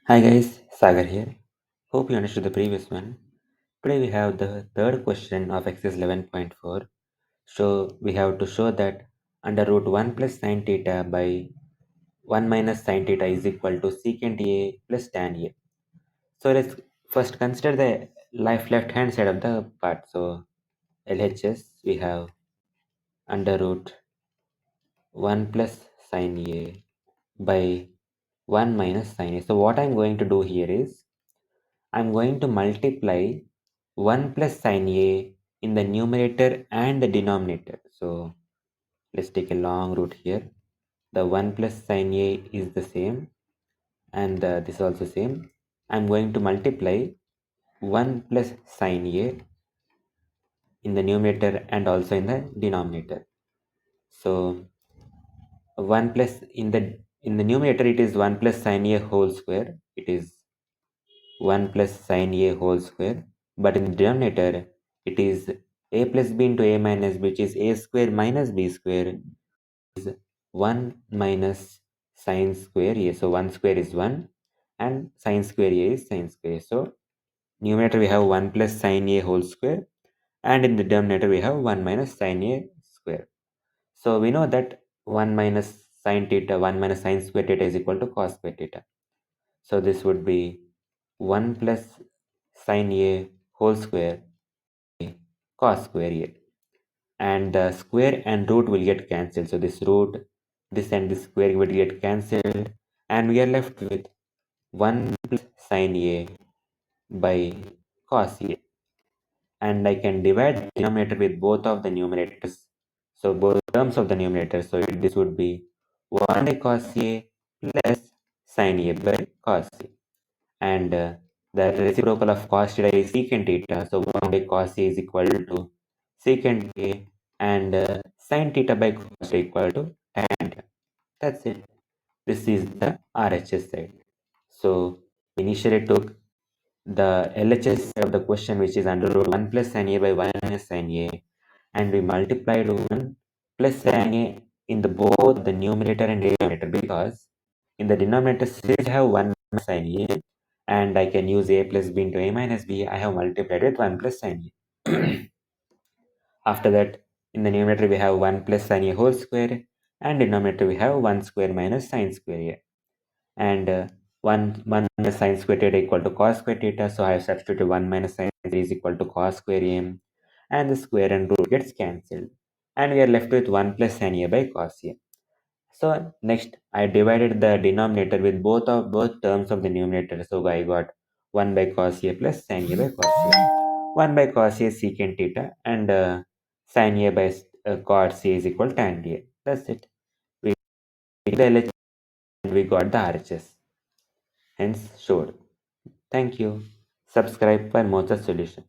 Hi guys, Sagar here. Hope you understood the previous one. Today we have the third question of exercise 11.4. So we have to show that under root 1 plus sine theta by 1 minus sine theta is equal to secant A plus tan A. So let's first consider the left hand side of the part. So LHS we have under root 1 plus sine A by 1 minus sine A. So what I'm going to do here is I'm going to multiply 1 plus sin A in the numerator and the denominator. So let's take a long root here. The 1 plus sin A is the same and this is also same. I'm going to multiply 1 plus sin A in the numerator and also in the denominator. So 1 plus in the numerator it is 1 plus sin A whole square. It is 1 plus sin A whole square, but in the denominator it is a plus b into a minus b, which is a square minus b square, is 1 minus sine square a. So 1 square is 1 and sine square a is sine square. So numerator we have 1 plus sine a whole square and in the denominator we have 1 minus sine a square. So we know that 1 minus sine theta, 1 minus sine square theta is equal to cos square theta. So this would be 1 plus sin A whole square cos square A. And the square and root will get cancelled. So this root, this and this square will get cancelled. And we are left with 1 plus sin A by cos A. And I can divide the denominator with both of the numerators. So both terms of the numerator. So this would be 1 by cos A plus sin A by cos A. And the reciprocal of cos theta is secant theta. So 1 by cos A is equal to secant A and sin theta by cos theta equal to tan theta. That's it. This is the RHS side. So we initially took the LHS side of the question, which is under root 1 plus sin A by 1 minus sin A, and we multiplied 1 plus sin A in the both the numerator and denominator, because in the denominator still have 1 minus sin A and I can use a plus b into a minus b. I have multiplied with 1 plus sin A. After that, in the numerator we have 1 plus sin A whole square and denominator we have 1 square minus sin square A. And 1 minus sin square theta equal to cos square theta. So I have substituted 1 minus sin theta is equal to cos square A, and the square and root gets cancelled. And we are left with 1 plus sin A by cos A. So next I divided the denominator with both terms of the numerator. So I got 1 by cos A plus sin A by cos A. 1 by cos A secant theta and sin A by cos A is equal to tan A. That's it. We did the LHS and we got the RHS. Hence showed. Thank you. Subscribe for more such solutions.